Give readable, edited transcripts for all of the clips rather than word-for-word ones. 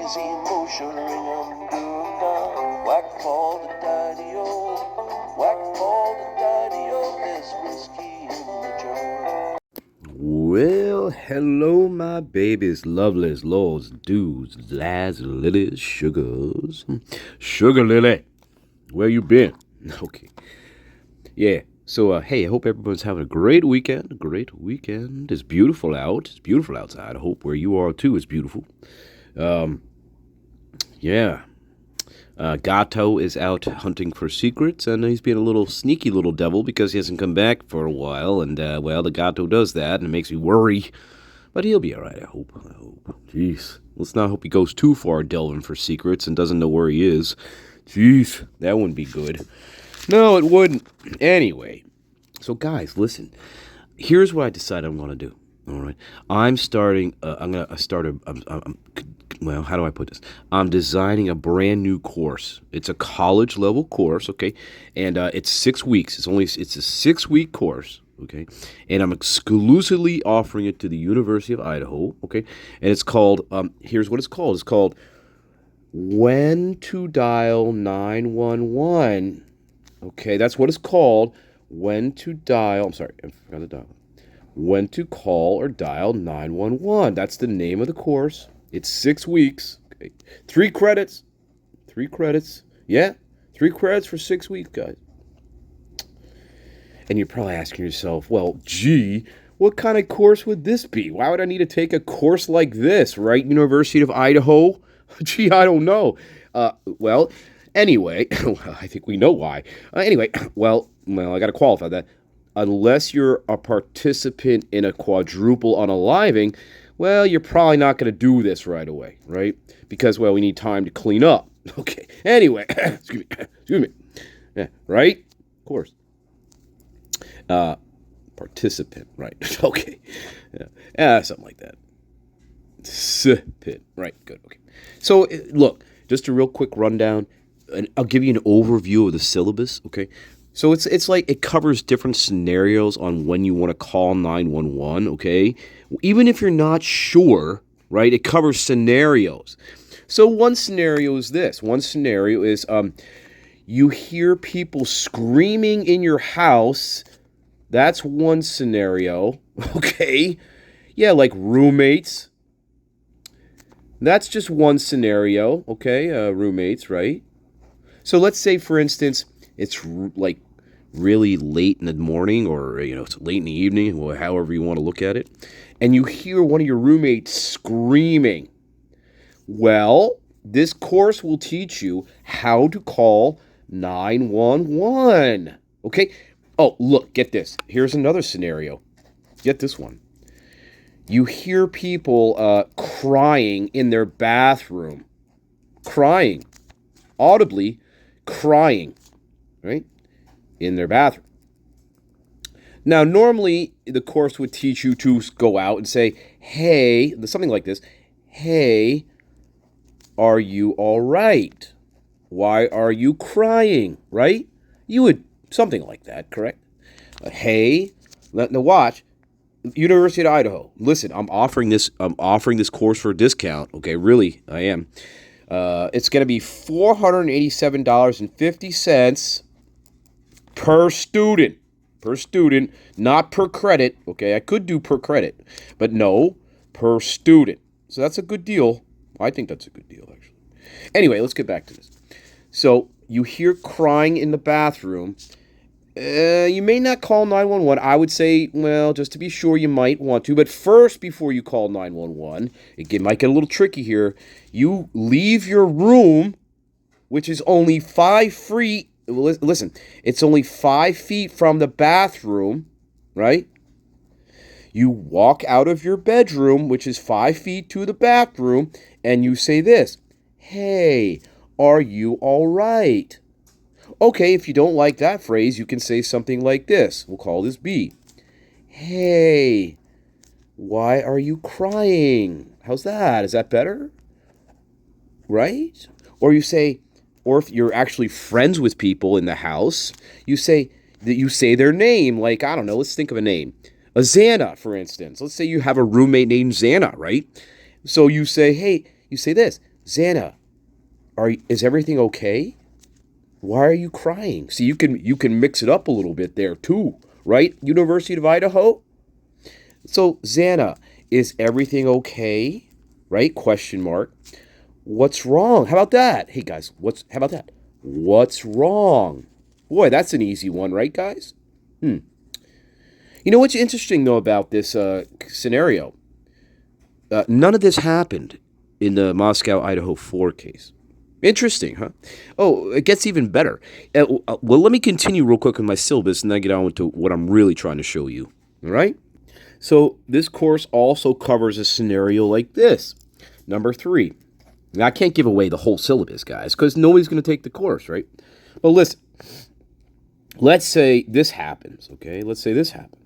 easy motion, ring 'em doo-dah. Whack Paul the daddy-o, whack Paul the daddy-o, there's whiskey in the jar. Well, hello, my babies, lovelies, lords, dudes, lads, lilies, sugars. Sugar Lily, where you been? Okay. Yeah, so, hey, I hope everyone's having a great weekend. It's beautiful out. It's beautiful outside. I hope where you are, too, is beautiful. Yeah. Gato is out hunting for secrets, and he's being a little sneaky little devil because he hasn't come back for a while. And, well, the Gato does that, and it makes me worry. But he'll be all right, I hope. Jeez. Let's not hope he goes too far delving for secrets and doesn't know where he is. Jeez, that wouldn't be good. No, it wouldn't. Anyway, so guys, listen. Here's what I decided I'm going to do. All right, I'm starting. I'm gonna start a. Well, how do I put this? I'm designing a brand new course. It's a college level course, okay, and it's 6 weeks. It's a 6 week course, okay, and I'm exclusively offering it to the University of Idaho, okay, and it's called. Here's what it's called. It's called When to Dial 911. Okay, that's what it's called. When to dial. I'm sorry, I forgot to dial. When to call or dial 911. That's the name of the course. It's 6 weeks. Okay. 3 credits. 3 credits. Yeah, 3 credits for 6 weeks, guys. And you're probably asking yourself, well, gee, what kind of course would this be? Why would I need to take a course like this, right? University of Idaho? Gee, I don't know. Well, anyway, I think we know why. Anyway, well, I got to qualify that. Unless you're a participant in a quadruple unaliving, well, you're probably not going to do this right away, right? Because, well, we need time to clean up. Okay. Anyway, excuse me. Yeah, right? Of course. Participant, right? Okay. Yeah, something like that. Sipit, right? Good. Okay. So, look, just a real quick rundown, and I'll give you an overview of the syllabus. Okay. So it's like it covers different scenarios on when you want to call 911, okay? Even if you're not sure, right? It covers scenarios. So one scenario is this. One scenario is you hear people screaming in your house. That's one scenario, okay? Yeah, like roommates. That's just one scenario, okay? Roommates, right? So let's say, for instance, it's like really late in the morning, or it's late in the evening, or however you want to look at it, and you hear one of your roommates screaming. Well, this course will teach you how to call 911. Okay? Oh, look, get this. Here's another scenario. Get this one. You hear people crying in their bathroom. Crying. Audibly crying. Right? In their bathroom. Now, normally, the course would teach you to go out and say, hey, something like this, hey, are you all right? Why are you crying, right? You would, something like that, correct? Hey, now watch, University of Idaho, listen, I'm offering this course for a discount, okay, really, I am. It's going to be $487.50 per student, not per credit, okay? I could do per credit, but no, per student. So that's a good deal. I think that's a good deal, actually. Anyway, let's get back to this. So you hear crying in the bathroom. You may not call 911. I would say, well, just to be sure, you might want to. But first, before you call 911, it might get a little tricky here. You leave your room, which is only 5 feet. Listen, it's only 5 feet from the bathroom, right? You walk out of your bedroom, which is 5 feet to the bathroom, and you say this, hey, are you all right? Okay, if you don't like that phrase, you can say something like this. We'll call this B. Hey, why are you crying? How's that? Is that better? Right? Or you say, or if you're actually friends with people in the house, you say their name, like, I don't know, let's think of a name. A Xana, for instance. Let's say you have a roommate named Xana, right? So you say, hey, you say this, Xana, is everything okay? Why are you crying? See, you can mix it up a little bit there too, right? University of Idaho. So Xana, is everything okay? Right? Question mark. What's wrong? How about that? Hey guys, how about that? What's wrong? Boy, that's an easy one, right, guys? You know what's interesting though about this scenario? None of this happened in the Moscow, Idaho 4 case. Interesting, huh? Oh, it gets even better. Well, let me continue real quick with my syllabus and then get on to what I'm really trying to show you. All right? So, this course also covers a scenario like this. Number 3. Now, I can't give away the whole syllabus, guys, because nobody's going to take the course, right? But listen, let's say this happens, okay? Let's say this happens.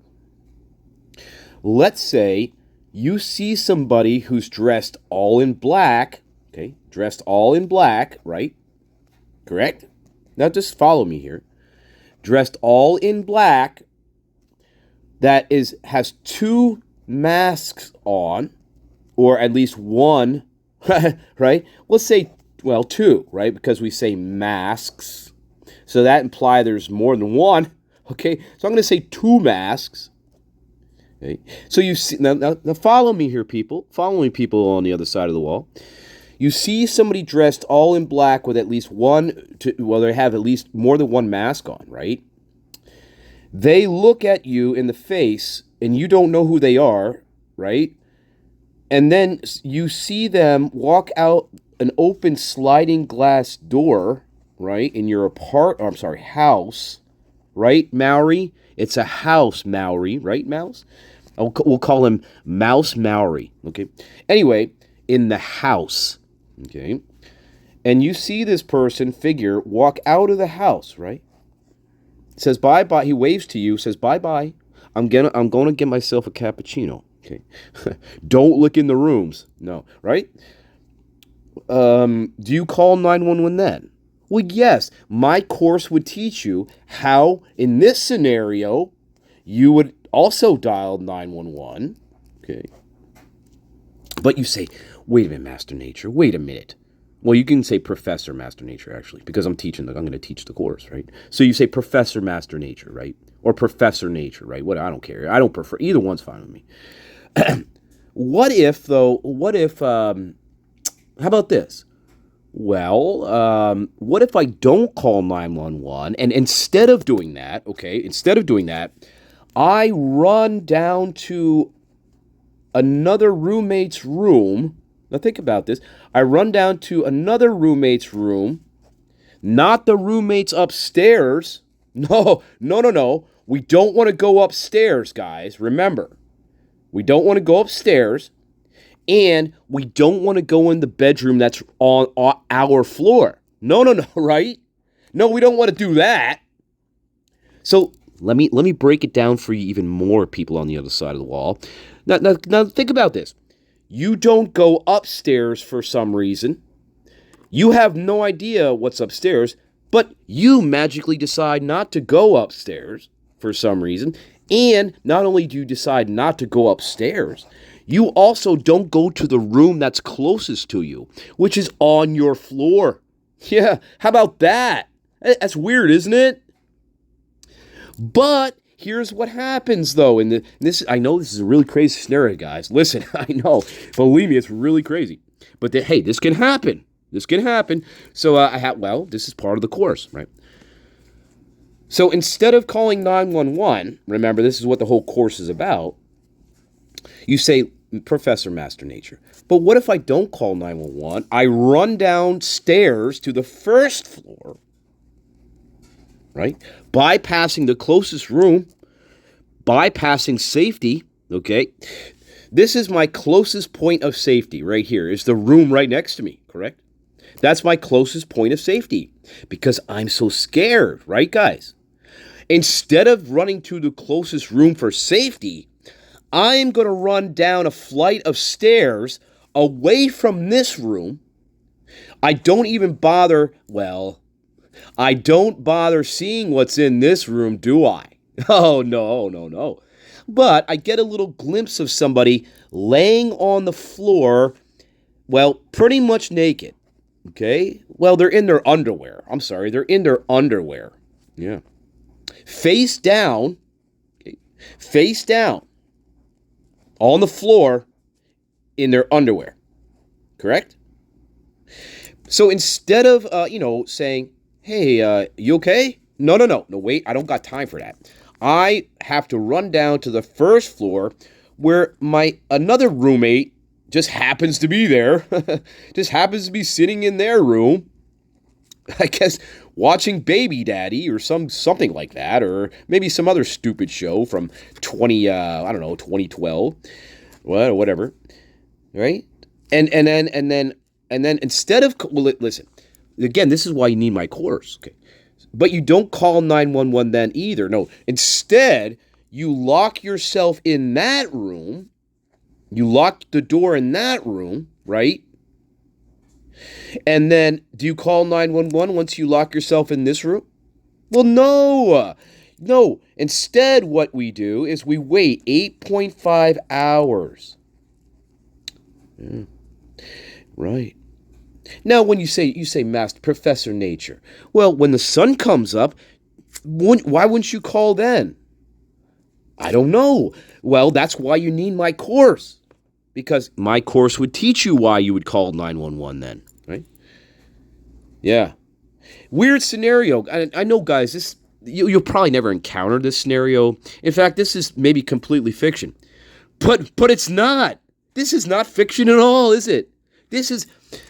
Let's say you see somebody who's dressed all in black, okay? Dressed all in black, right? Correct? Now just follow me here. Dressed all in black that has 2 masks on, or at least one, right? Let's say, well, 2, right? Because we say masks. So that implies there's more than one, okay? So I'm going to say 2 masks. Okay. So you see, now follow me here, people. Follow me, people on the other side of the wall. You see somebody dressed all in black with at least they have at least more than one mask on, right? They look at you in the face, and you don't know who they are, right? And then you see them walk out an open sliding glass door, right, in your house, right, Maori? It's a house, Maori, right, Mouse? We'll call him Mouse Maori, okay? Anyway, in the house, okay? And you see this figure walk out of the house, right? Says bye-bye. He waves to you, says bye-bye. I'm gonna get myself a cappuccino, okay? Don't look in the rooms. No, right? Do you call 911 then? Well, yes. My course would teach you how, in this scenario, you would also dial 911, okay? But you say, wait a minute, Master Nature, wait a minute. Well, you can say Professor Master Nature, actually, because I'm going to teach the course, right? So you say Professor Master Nature, right? Or Professor Nature, right? I don't care. I don't prefer. Either one's fine with me. What if, how about this? Well, what if I don't call 911, and instead of doing that, I run down to another roommate's room. Now think about this. I run down to another roommate's room, not the roommates upstairs. No. We don't want to go upstairs, guys. Remember, we don't want to go upstairs, and we don't want to go in the bedroom that's on our floor. No, right? No, we don't want to do that. So let me break it down for you even more, people on the other side of the wall. Now think about this. You don't go upstairs for some reason. You have no idea what's upstairs, but you magically decide not to go upstairs for some reason. And not only do you decide not to go upstairs, you also don't go to the room that's closest to you, which is on your floor. Yeah, how about that? That's weird, isn't it? But here's what happens, though. I know this is a really crazy scenario, guys. Listen, I know. Believe me, it's really crazy. But hey, this can happen. This can happen. So this is part of the course, right? So instead of calling 911, remember, this is what the whole course is about. You say, Professor Master Nature. But what if I don't call 911? I run downstairs to the first floor, right? Bypassing the closest room, bypassing safety, okay? This is my closest point of safety right here. Is the room right next to me, correct? That's my closest point of safety because I'm so scared, right, guys? Instead of running to the closest room for safety, I'm going to run down a flight of stairs away from this room. I don't bother seeing what's in this room, do I? Oh, no. But I get a little glimpse of somebody laying on the floor Well, pretty much naked. Okay? Well, they're in their underwear. I'm sorry, they're in their underwear. Yeah. Face down. Okay? Face down. On the floor in their underwear. Correct? So instead of, saying, hey, you okay? No, no, no. No, wait, I don't got time for that. I have to run down to the first floor where my another roommate just happens to be there. Just happens to be sitting in their room. I guess watching Baby Daddy or something like that, or maybe some other stupid show from 2012, whatever, right? And then instead of listen, again, this is why you need my course, okay? But you don't call 911 then either. No, instead you lock yourself in that room. You lock the door in that room, right? And then do you call 911 once you lock yourself in this room? Well, no. No. Instead, what we do is we wait 8.5 hours. Yeah. Right. Now, when you say, Master Professor Nature, well, when the sun comes up, why wouldn't you call then? I don't know. Well, that's why you need my course. Because my course would teach you why you would call 911 then, right? Yeah. Weird scenario. I know, guys, you'll probably never encounter this scenario. In fact, this is maybe completely fiction. But it's not. This is not fiction at all, is it? This is,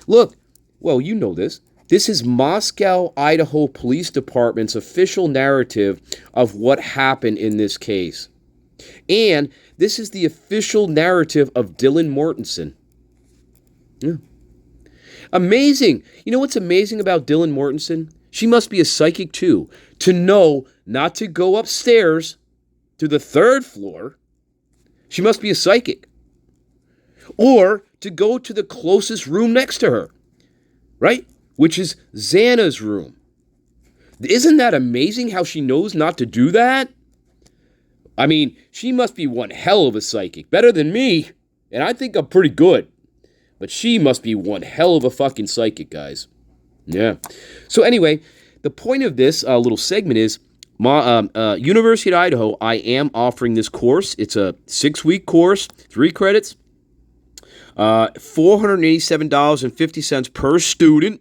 look, well, you know this. This is Moscow, Idaho Police Department's official narrative of what happened in this case. And this is the official narrative of Dylan Mortensen. Yeah. Amazing. You know what's amazing about Dylan Mortensen? She must be a psychic too, to know not to go upstairs to the third floor. She must be a psychic. Or to go to the closest room next to her, right? Which is Xana's room. Isn't that amazing how she knows not to do that? I mean, she must be one hell of a psychic. Better than me. And I think I'm pretty good. But she must be one hell of a fucking psychic, guys. Yeah. So anyway, the point of this little segment is, University of Idaho, I am offering this course. It's a 6-week course, 3 credits, $487.50 per student.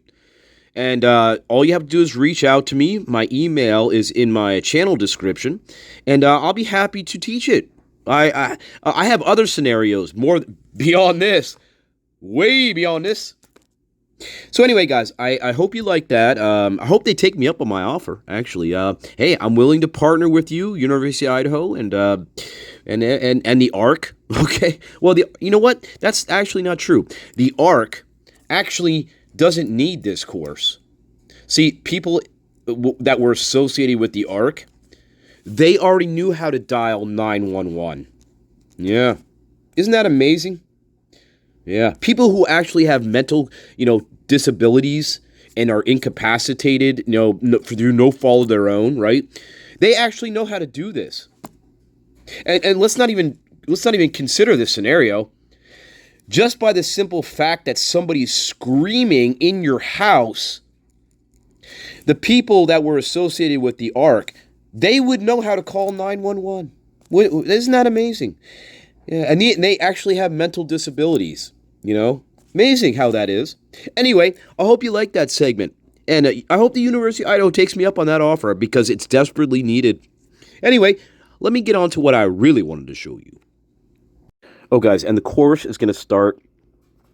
And all you have to do is reach out to me. My email is in my channel description, and I'll be happy to teach it. I have other scenarios, more beyond this, way beyond this. So anyway, guys, I hope you like that. I hope they take me up on my offer. Actually, hey, I'm willing to partner with you, University of Idaho, and the ARC. Okay, well, you know what? That's actually not true. The ARC actually doesn't need this course. See, people that were associated with the ARC, they already knew how to dial 911. Yeah. Isn't that amazing? Yeah. People who actually have mental, disabilities and are incapacitated, through no fault of their own, right? They actually know how to do this. And let's not even consider this scenario. Just by the simple fact that somebody's screaming in your house, the people that were associated with the ARC, they would know how to call 911. Isn't that amazing? Yeah, and they actually have mental disabilities, Amazing how that is. Anyway, I hope you like that segment. And I hope the University of Idaho takes me up on that offer because it's desperately needed. Anyway, let me get on to what I really wanted to show you. Oh, guys, and the course is going to start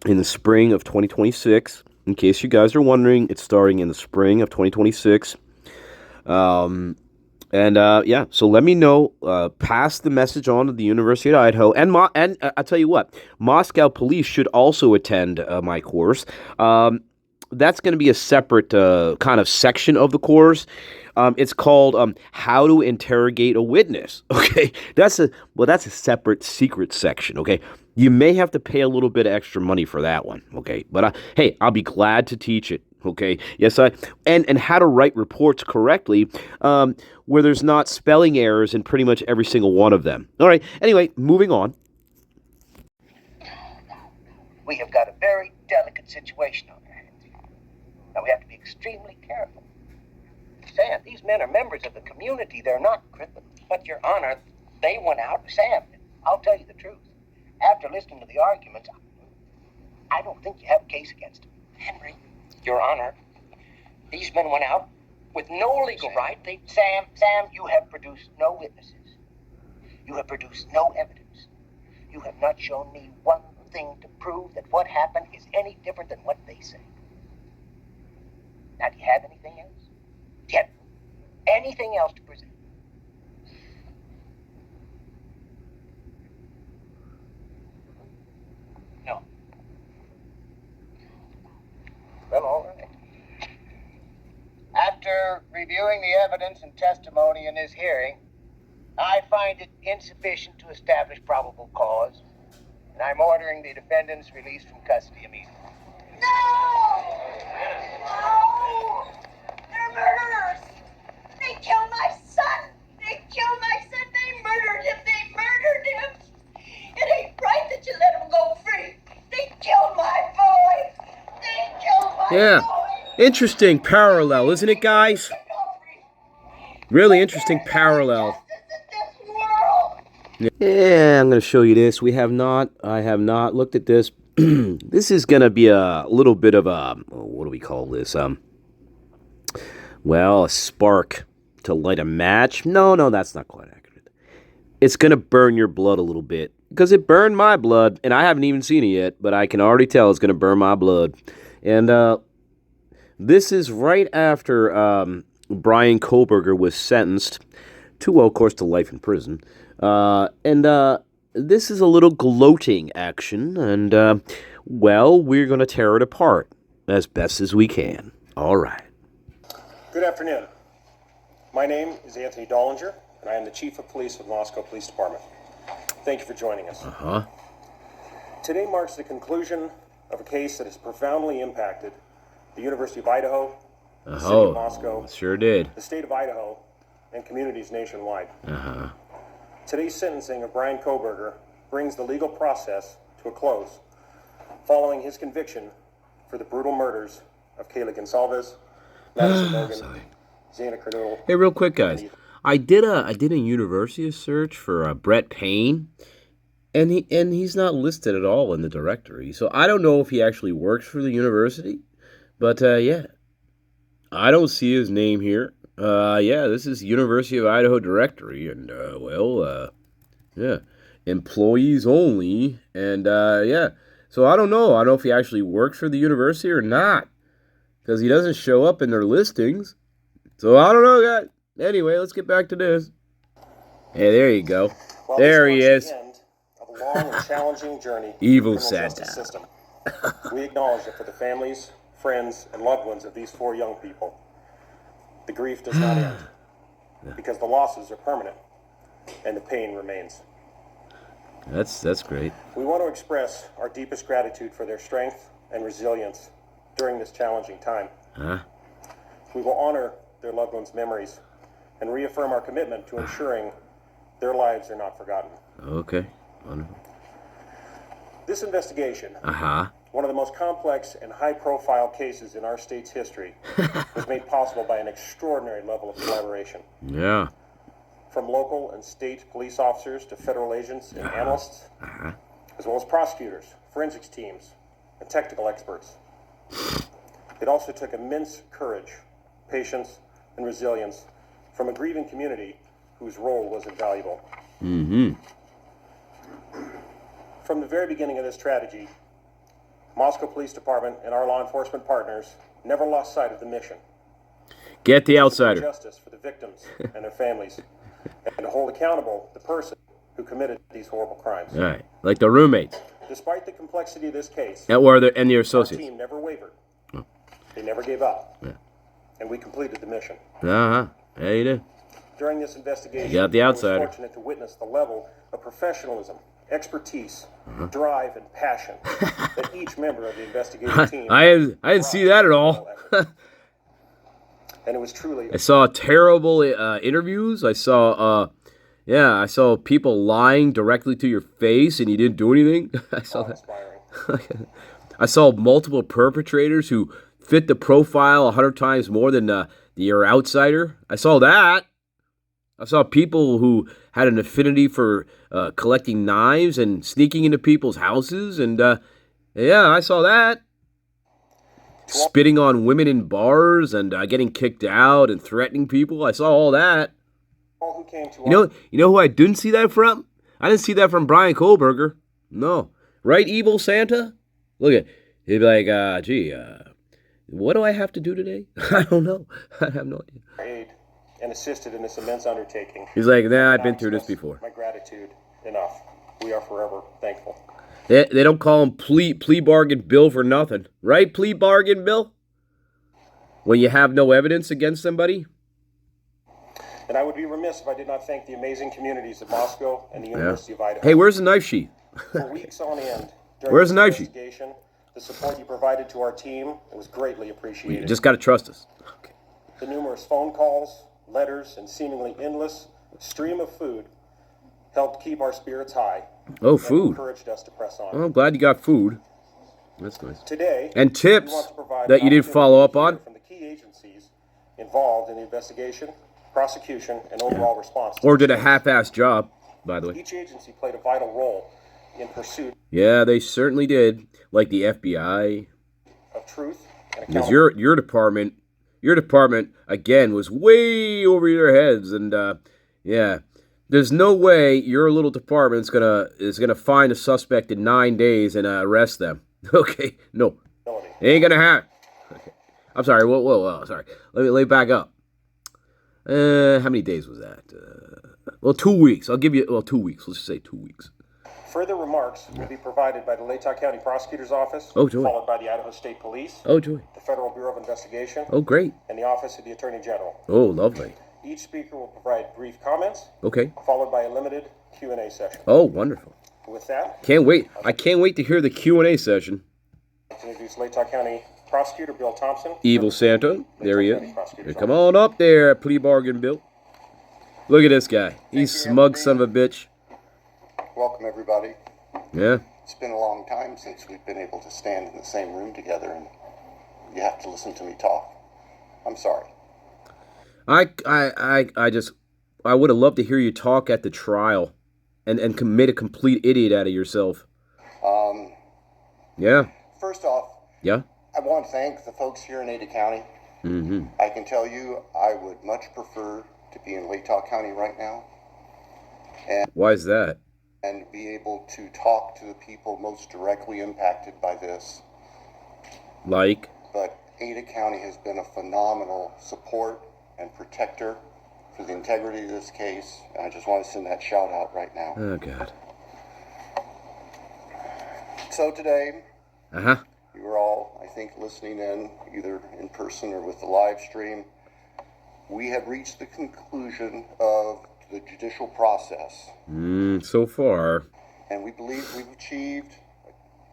in the spring of 2026. In case you guys are wondering, it's starting in the spring of 2026. So let me know. Pass the message on to the University of Idaho. And I'll tell you what, Moscow police should also attend my course. That's going to be a separate kind of section of the course. It's called How to Interrogate a Witness. Okay, that's a separate secret section. Okay, you may have to pay a little bit of extra money for that one. Okay, but hey, I'll be glad to teach it. Okay, yes, and how to write reports correctly, where there's not spelling errors in pretty much every single one of them. All right. Anyway, moving on. We have got a very delicate situation on their hands. Now, we have to be extremely careful. Sam, these men are members of the community. They're not criminals. But, Your Honor, they went out. Sam, I'll tell you the truth. After listening to the arguments, I don't think you have a case against them. Henry, Your Honor, these men went out with no legal right. Sam, you have produced no witnesses. You have produced no evidence. You have not shown me one thing to prove that what happened is any different than what they say. Now, do you have anything else? Do you have anything else to present? No. Well, all right. After reviewing the evidence and testimony in this hearing, I find it insufficient to establish probable cause, and I'm ordering the defendants released from custody immediately. No! No! They're murderers! They killed my son! They killed my son! They murdered him! They murdered him! It ain't right that you let him go free! They killed my boy! They killed my Yeah. boy! Interesting parallel, isn't it, guys? Really interesting parallel. Yeah, I'm going to show you this. I have not looked at this. This is going to be a little bit of a, what do we call this? Well, a spark to light a match. No, that's not quite accurate. It's going to burn your blood a little bit. Because it burned my blood, and I haven't even seen it yet, but I can already tell it's going to burn my blood. And this is right after Brian Kohlberger was sentenced to, well, of course, to life in prison. This is a little gloating action, and, well, we're going to tear it apart as best as we can. All right. Good afternoon. My name is Anthony Dollinger, and I am the Chief of Police of the Moscow Police Department. Thank you for joining us. Today marks the conclusion of a case that has profoundly impacted the University of Idaho, the city of Moscow, Sure did. the state of Idaho, and communities nationwide. Today's sentencing of Brian Kohlberger brings the legal process to a close following his conviction for the brutal murders of Kayla Gonsalves, Madison Logan, Xana Kernodle. Hey, real quick, guys. I did a university search for Brett Payne, and he's not listed at all in the directory. So I don't know if he actually works for the university, but yeah, I don't see his name here. Yeah, this is University of Idaho directory, and yeah, employees only, and yeah. So I don't know. I don't know if he actually works for the university or not, because he doesn't show up in their listings. So I don't know, guys. Anyway, let's get back to this. Hey, there you go. Well, there he this is. marks the end of a long and challenging journey Evil in the criminal Santa. justice system. We acknowledge that for the families, friends, and loved ones of these four young people, the grief does not end, because the losses are permanent and the pain remains. That's great. We want to express our deepest gratitude for their strength and resilience during this challenging time. We will honor their loved ones' memories and reaffirm our commitment to ensuring their lives are not forgotten. Okay. Wonderful. This investigation, one of the most complex and high-profile cases in our state's history, was made possible by an extraordinary level of collaboration. Yeah. From local and state police officers to federal agents and analysts, as well as prosecutors, forensics teams, and technical experts. It also took immense courage, patience, and resilience from a grieving community whose role was invaluable. From the very beginning of this tragedy, Moscow Police Department and our law enforcement partners never lost sight of the mission. Get the To outsider. bring justice for the victims and their families, and to hold accountable the person who committed these horrible crimes. All right. Like the roommates. Despite the complexity of this case, And the our associates. team never wavered. They never gave up. And we completed the mission. Yeah, you did. During this investigation, You got the I was outsider. fortunate to witness the level of professionalism, expertise, drive, and passion that each member of the investigative team I didn't see that at all. And it was truly I saw terrible interviews. I saw people lying directly to your face, and you didn't do anything. I saw that. awe-inspiring. I saw multiple perpetrators who fit the profile 100 times more than your outsider. I saw that. I saw people who had an affinity for collecting knives and sneaking into people's houses, and yeah, I saw that. Spitting on women in bars and getting kicked out and threatening people. I saw all that. All who came to You know who I didn't see that from? I didn't see that from Brian Kohlberger. No. Right, evil Santa? Look at, he'd be like, gee, what do I have to do today? I don't know. I have no idea. aid and assisted in this immense undertaking. He's like, nah, I I've been cannot through this express before. My gratitude enough. We are forever thankful. They don't call him plea bargain Bill for nothing. Right, plea bargain Bill? When you have no evidence against somebody? And I would be remiss if I did not thank the amazing communities of Moscow and the University of Idaho. Hey, where's the knife sheath? For weeks on end, during Where's this the knife sheath? investigation, the support you provided to our team was greatly appreciated. You just got to trust us. Okay. The numerous phone calls, letters, and seemingly endless stream of food helped keep our spirits high. Oh, and food. encouraged us to press on. Well, I'm glad you got food. That's nice. Today, And we tips want to provide that an you didn't opportunity follow up to hear on. from the key agencies involved in the investigation, prosecution, and overall response. to Or this did a case. half-assed job, by the way. Each agency played a vital role in pursuit Yeah, they certainly did. Like the FBI. of truth and Because accountability. your department again was way over your heads, and yeah, there's no way your little department's gonna find a suspect in 9 days and arrest them. Okay, no, it ain't gonna happen. Okay. I'm sorry. Whoa, sorry. Let me back up. How many days was that? Well, 2 weeks. I'll give you 2 weeks. Let's just say 2 weeks. Further remarks will be provided by the Latah County Prosecutor's Office, Oh, joy. followed by the Idaho State Police, Oh, joy. the Federal Bureau of Investigation, Oh, great. and the Office of the Attorney General. Oh, lovely. Each speaker will provide brief comments, Okay. followed by a limited Q&A session. Oh, wonderful. With that, Can't wait. I can't wait to hear the Q&A session. I'd like to introduce Latah County Prosecutor Bill Thompson. Evil Santa. There he Latah County is. Prosecutor's Hey, come Office. on up there, plea bargain Bill. Look at this guy. He's smug son of a bitch. Welcome, everybody. Yeah. It's been a long time since we've been able to stand in the same room together, and you have to listen to me talk. I'm sorry. I would have loved to hear you talk at the trial and commit a complete idiot out of yourself. Yeah. First off, Yeah. I want to thank the folks here in Ada County. Mm-hmm. I can tell you I would much prefer to be in Latah County right now Why is that? and be able to talk to the people most directly impacted by this. Like? But Ada County has been a phenomenal support and protector for the integrity of this case, and I just want to send that shout out right now. Oh, God. So today, Uh-huh. you were all, I think, listening in, either in person or with the live stream. We have reached the conclusion of the judicial process, So far. and we believe we've achieved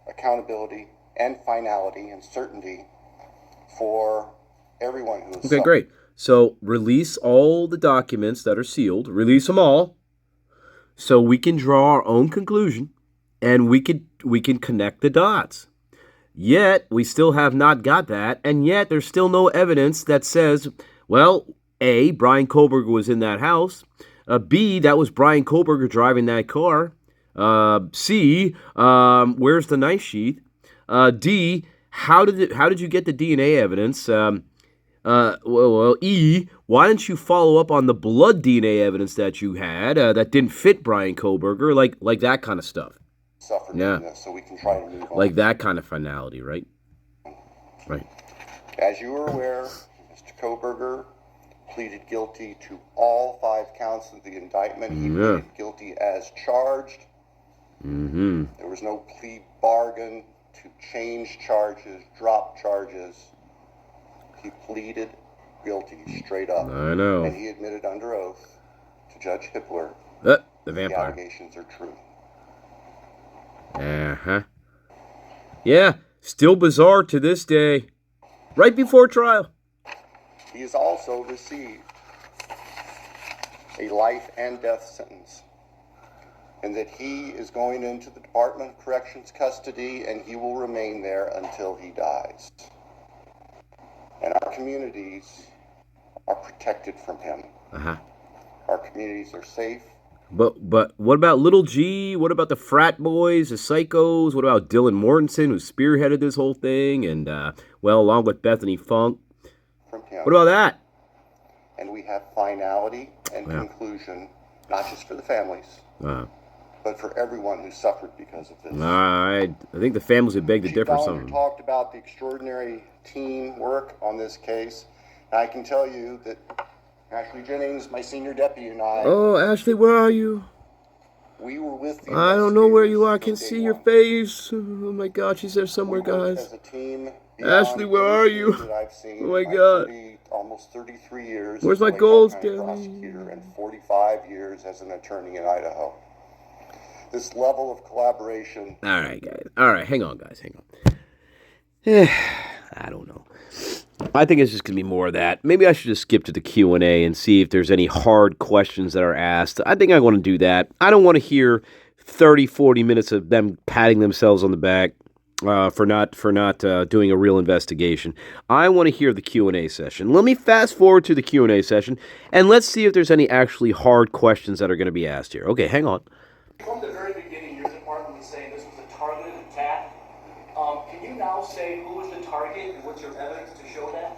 accountability and finality and certainty for everyone who is Okay, great. So release all the documents that are sealed. Release them all, so we can draw our own conclusion, and we can connect the dots. Yet we still have not got that, and yet there's still no evidence that says, well, A, Brian Kohlberger was in that house. B, that was Brian Kohlberger driving that car. C, where's the knife sheath? D, how did you get the DNA evidence? E, why didn't you follow up on the blood DNA evidence that you had that didn't fit Brian Kohlberger? Like that kind of stuff. suffered Yeah. from this, so we can try to move on. Like that kind of finality, right? Right. As you are aware, Mr. Koberger pleaded guilty to all 5 counts of the indictment. He pleaded guilty as charged. Mm-hmm. There was no plea bargain to change charges, drop charges. He pleaded guilty straight up. I know. And he admitted under oath to Judge Hippler The the vampire. allegations are true. Uh-huh. Yeah, still bizarre to this day. Right before trial. He has also received a life and death sentence. and that he is going into the Department of Corrections custody and he will remain there until he dies. And our communities are protected from him. Our communities are safe. But what about Little G? What about the frat boys, the psychos? What about Dylan Mortensen, who spearheaded this whole thing, and well, along with Bethany Funk? From him. What about that? And we have finality and conclusion, not just for the families, but for everyone who suffered because of this. I think the families would beg to differ. Some of them talked about the extraordinary teamwork on this case. And I can tell you that Ashley Jennings, my senior deputy, and I. Oh, Ashley, where are you? We were with the I don't know where you are. I can see your face. Oh my God, she's there somewhere, guys. As a team, Ashley, where are you? Oh my God. Almost 33 years. Where's my gold, Skelly? And 45 years as an attorney in Idaho. This level of collaboration. All right, guys. All right, hang on, guys. Hang on. I don't know. I think it's just going to be more of that. Maybe I should just skip to the Q&A and see if there's any hard questions that are asked. I think I want to do that. I don't want to hear 30, 40 minutes of them patting themselves on the back for not doing a real investigation. I want to hear the Q&A session. Let me fast forward to the Q&A session, and let's see if there's any actually hard questions that are going to be asked here. Okay, hang on. From the very beginning, your department was saying this was a targeted attack. Can you now say who was the target and what's your evidence to show that?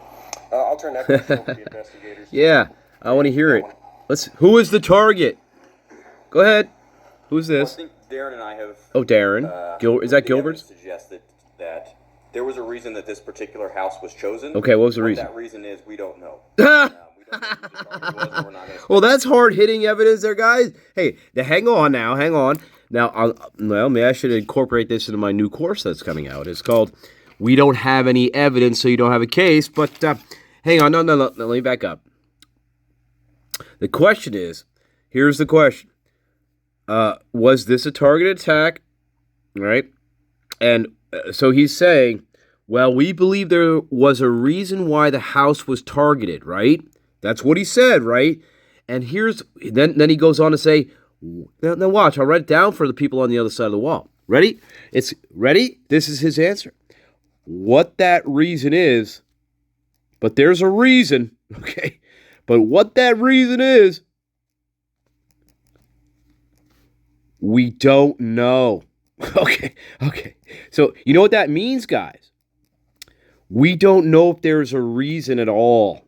I'll turn that question over to the investigators. Yeah, I want to hear it. Who is the target? Go ahead. Who's this? Well, I think Darren and I have. Oh, Darren. Is that Gilbert's? Suggest that there was a reason that this particular house was chosen. Okay, what was the reason? That reason is we don't know. We don't know who the target was, and we're not going to. Well, that's hard-hitting evidence there, guys. Hey, hang on. Now, maybe I should incorporate this into my new course that's coming out. It's called "We Don't Have Any Evidence, So You Don't Have a Case." But hang on, no, let me back up. The question is, here's the question. Was this a targeted attack? Right? And so he's saying, well, we believe there was a reason why the house was targeted, right? That's what he said, right? And then he goes on to say, now watch, I'll write it down for the people on the other side of the wall. Ready? Ready? This is his answer. What that reason is, but there's a reason, okay? But what that reason is, we don't know. Okay. So, you know what that means, guys? We don't know if there's a reason at all.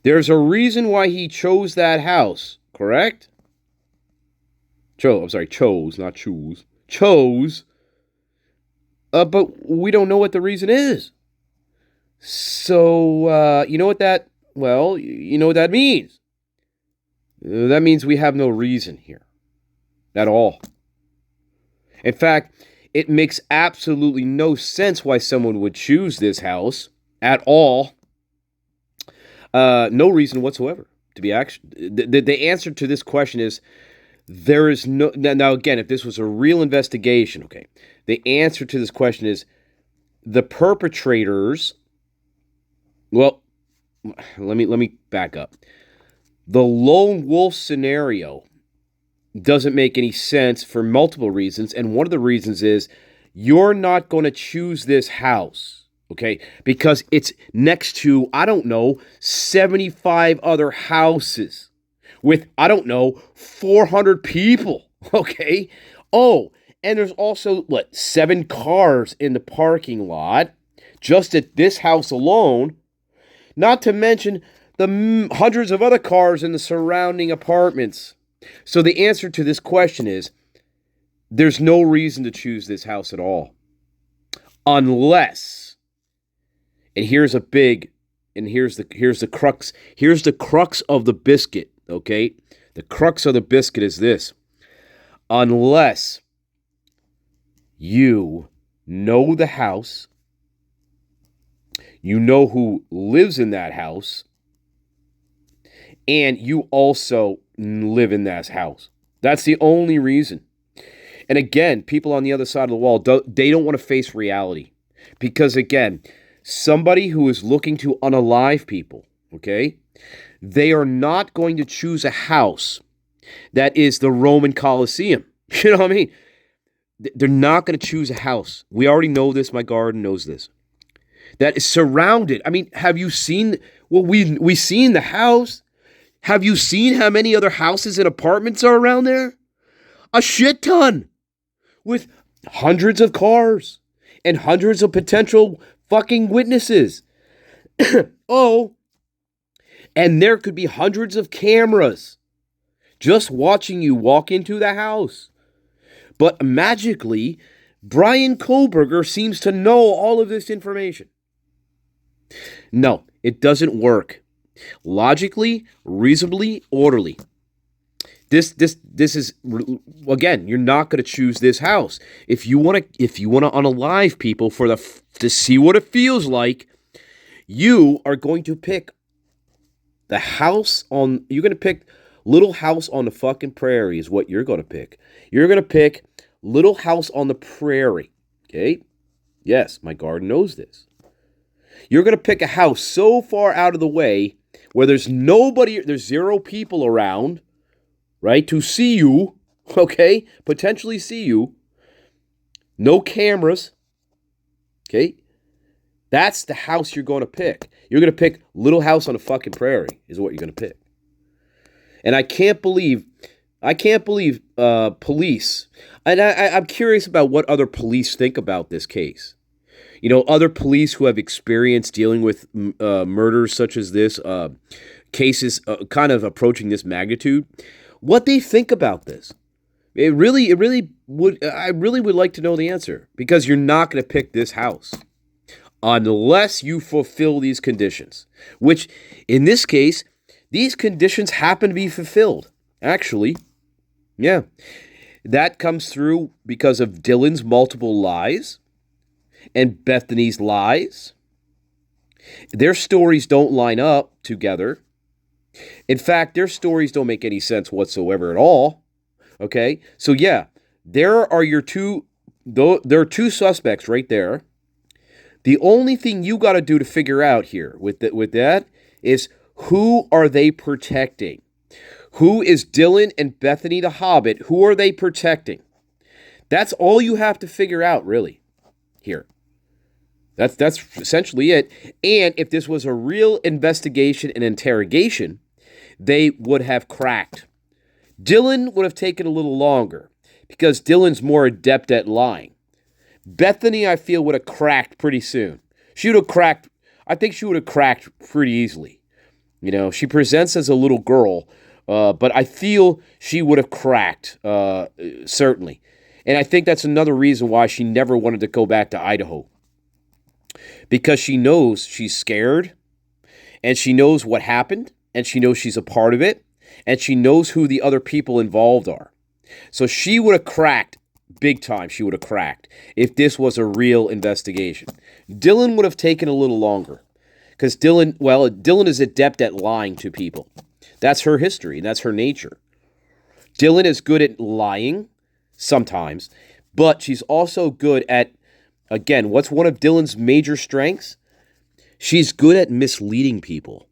There's a reason why he chose that house, correct? Chose, not choose. Chose. But we don't know what the reason is. So, you know what that means? That means we have no reason here. At all. In fact, it makes absolutely no sense why someone would choose this house at all. No reason whatsoever to be the answer to this question is there is no. Now again, if this was a real investigation, okay, the answer to this question is the perpetrators. Well, let me back up. The lone wolf scenario doesn't make any sense for multiple reasons, and one of the reasons is you're not going to choose this house, okay, because it's next to, 75 other houses with, 400 people, okay? Oh, and there's also, 7 cars in the parking lot just at this house alone, not to mention the hundreds of other cars in the surrounding apartments. So the answer to this question is there's no reason to choose this house at all. Unless, and here's the crux of the biscuit, okay? The crux of the biscuit is this. Unless you know the house, you know who lives in that house, and you also live in that house. That's the only reason. And again, people on the other side of the wall, they don't want to face reality. Because again, somebody who is looking to unalive people, okay, they are not going to choose a house that is the Roman Colosseum. You know what I mean? They're not going to choose a house. We already know this. My garden knows this. That is surrounded. I mean, have you seen? Well, we seen the house. Have you seen how many other houses and apartments are around there? A shit ton, with hundreds of cars and hundreds of potential fucking witnesses. Oh, and there could be hundreds of cameras just watching you walk into the house. But magically, Brian Kohlberger seems to know all of this information. No, it doesn't work. Logically, reasonably, orderly. This is, again, you're not going to choose this house. If you want to unalive people to see what it feels like, you are going to pick you're going to pick Little House on the fucking Prairie is what you're going to pick. You're going to pick Little House on the Prairie. Okay? Yes, my garden knows this. You're going to pick a house so far out of the way where there's zero people around, right, to see you, okay, potentially see you. No cameras, okay? That's the house you're going to pick. You're going to pick Little House on the fucking Prairie is what you're going to pick. And I can't believe police, and I'm curious about what other police think about this case. You know, other police who have experience dealing with murders such as this, cases kind of approaching this magnitude, what they think about this. I really would like to know the answer, because you're not going to pick this house unless you fulfill these conditions, which in this case, these conditions happen to be fulfilled. Actually, yeah, that comes through because of Dylan's multiple lies and Bethany's lies. Their stories don't line up together. In fact, their stories don't make any sense whatsoever at all. Okay? So yeah, there are two suspects right there. The only thing you got to do to figure out here with that is, who are they protecting? Who is Dylan and Bethany the Hobbit? Who are they protecting? That's all you have to figure out, really, here. That's essentially it. And if this was a real investigation and interrogation, they would have cracked. Dylan would have taken a little longer because Dylan's more adept at lying. Bethany, I feel, would have cracked pretty soon. I think she would have cracked pretty easily. You know, she presents as a little girl, but I feel she would have cracked, certainly. And I think that's another reason why she never wanted to go back to Idaho. Because she knows she's scared, and she knows what happened, and she knows she's a part of it, and she knows who the other people involved are. So she would have cracked, big time she would have cracked, if this was a real investigation. Dylan would have taken a little longer. Because Dylan is adept at lying to people. That's her history, and that's her nature. Dylan is good at lying, sometimes, but she's also good at, again, what's one of Dylan's major strengths? She's good at misleading people.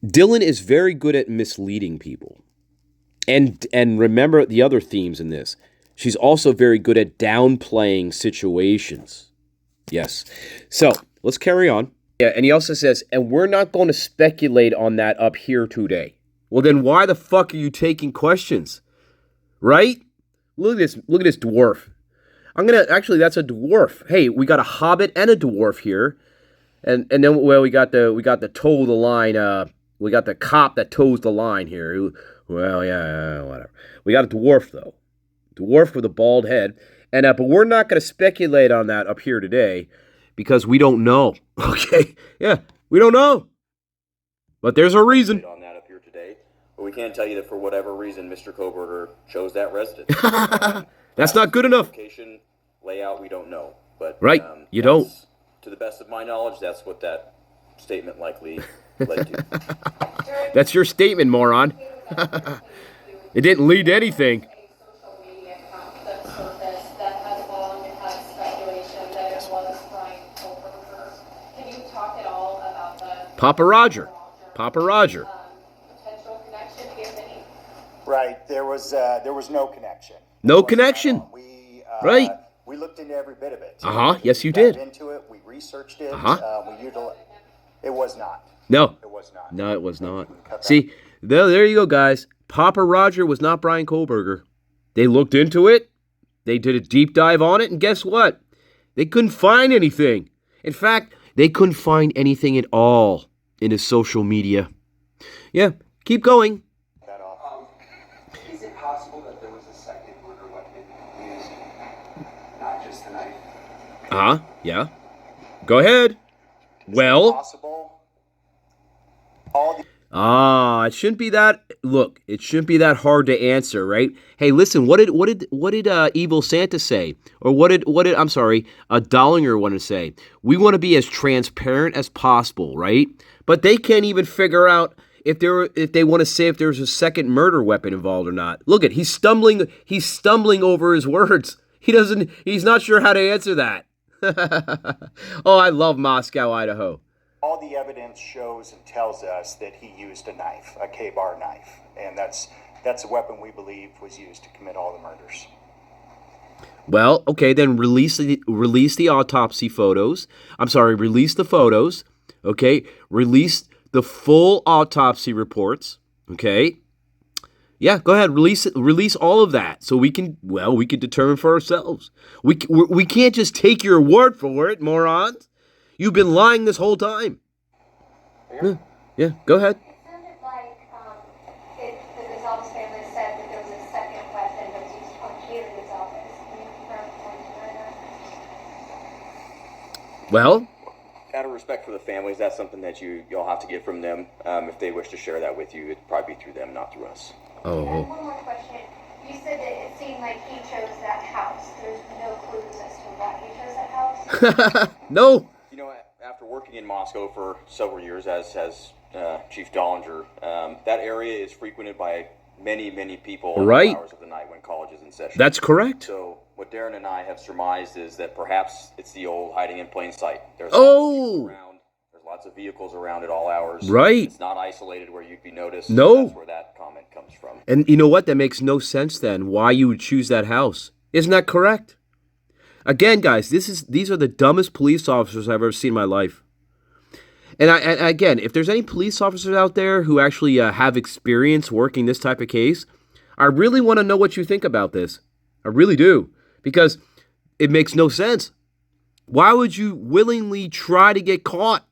Dylan is very good at misleading people. And remember the other themes in this. She's also very good at downplaying situations. Yes. So, let's carry on. Yeah, and he also says, and we're not going to speculate on that up here today. Well, then why the fuck are you taking questions? Right? Look at this dwarf. That's a dwarf. Hey, we got a hobbit and a dwarf here. And then, well, we got the toe the line, we got the cop that toes the line here. Well, yeah, whatever. We got a dwarf, though. Dwarf with a bald head. And but we're not going to speculate on that up here today, because we don't know. Okay? Yeah, we don't know. But there's a reason. On that up here today, but we can tell you that for whatever reason, Mr. Koberger chose that residence. That's not good enough. Location, layout, we don't know. But right, you don't. To the best of my knowledge, that's what that statement likely led to. That's your statement, moron. It didn't lead to anything. Papa Roger. Right. Right. There was no connection. No connection. Right. We looked into every bit of it. Yes, you We dived did. into it. We researched it. Uh-huh. It was not. No. It was not. No, it was not. Cut that. See, there you go, guys. Papa Roger was not Brian Kohlberger. They looked into it. They did a deep dive on it, and guess what? They couldn't find anything. In fact, they couldn't find anything at all in his social media. Yeah, keep going. Is it possible that there was a second murder weapon used, not just the knife? Yeah. Go ahead. Well. Possible. It shouldn't be that. Look, it shouldn't be that hard to answer, right? Hey, listen, what did Evil Santa say, or what did Dollinger want to say? We want to be as transparent as possible, right? But they can't even figure out if they want to say if there's a second murder weapon involved or not. Look at he's stumbling over his words. He's not sure how to answer that. Oh, I love Moscow, Idaho. All the evidence shows and tells us that he used a knife, a K-bar knife, and that's the weapon we believe was used to commit all the murders. Well, okay, then release the autopsy photos. Release the photos. Okay, release the full autopsy reports. Okay, yeah, go ahead, release all of that so we can determine for ourselves. We can't just take your word for it, morons. You've been lying this whole time. Yeah, go ahead. It sounded like the Gonzalez family said that there was a second weapon that was used on Kaylee Gonzalez. Can you confirm or deny that? Well, Out of respect for the families, that's something that you'll have to get from them. If they wish to share that with you, it'd probably be through them, not through us. Oh. And one more question. You said that it seemed like he chose that house. There's no clues as to why he chose that house? No. You know, after working in Moscow for several years as Chief Dollinger, that area is frequented by many people at Right. hours of the night when college is in session. That's correct. So what Darren and I have surmised is that perhaps it's the old hiding in plain sight. There's lots of vehicles around at all hours. Right. It's not isolated where you'd be noticed. No. That's where that comment comes from. And you know what? That makes no sense then. Why you would choose that house? Isn't that correct? Again, guys, these are the dumbest police officers I've ever seen in my life. And again, if there's any police officers out there who actually have experience working this type of case, I really want to know what you think about this. I really do. Because it makes no sense. Why would you willingly try to get caught?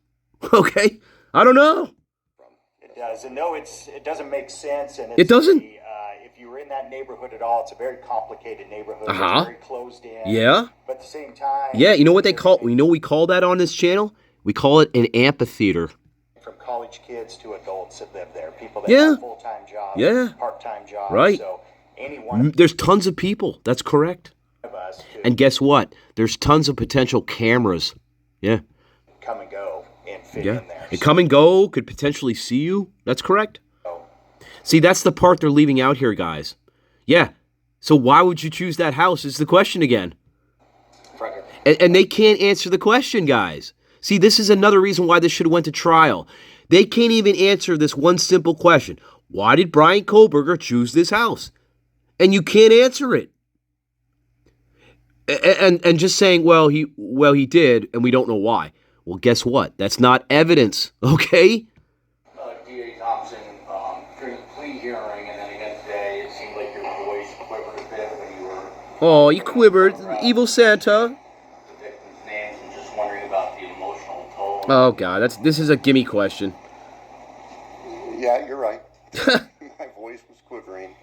Okay? I don't know. It does. And no, it doesn't make sense. And It doesn't? If you were in that neighborhood at all, it's a very complicated neighborhood. Uh-huh. It's very closed in. Yeah. But at the same time... Yeah, you know what we call that on this channel? We call it an amphitheater. From college kids to adults that live there. People that Yeah. have full-time jobs, Yeah. part-time jobs. Right. So anyone There's tons of people. That's correct. of us could And guess what? There's tons of potential cameras. Yeah. come and go and fit Yeah. in there. And come and go could potentially see you. That's correct. So, See, that's the part they're leaving out here, guys. Yeah. So why would you choose that house is the question again. And they can't answer the question, guys. See, this is another reason why this should have went to trial. They can't even answer this one simple question. Why did Brian Kohlberger choose this house? And you can't answer it. And just saying, well, he did, and we don't know why. Well, guess what? That's not evidence, okay? D.A. Thompson, during the plea hearing and then again today, it seemed like your voice quivered a bit when you were... Oh, you quivered. Evil Santa. The victims' names and just wondering about the emotional toll. Oh, God. This is a gimme question. Yeah, you're right. My voice was quivering.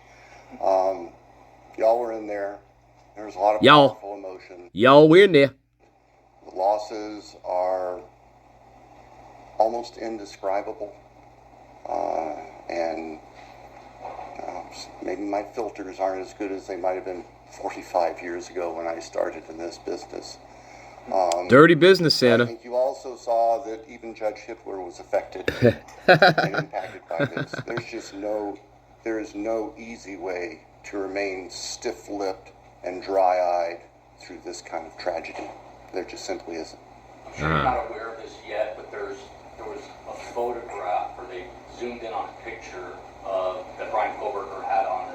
Y'all were in there. There was a lot of powerful emotion. Y'all were in there. The losses are almost indescribable. And maybe my filters aren't as good as they might have been 45 years ago when I started in this business. Dirty business, I Santa. think you also saw that even Judge Hitler was affected and impacted by this. There is no easy way to remain stiff-lipped and dry-eyed through this kind of tragedy. There just simply isn't. I'm sure you're not aware of this yet, but there was a photograph, or they zoomed in on a picture that Brian Kohlberger had on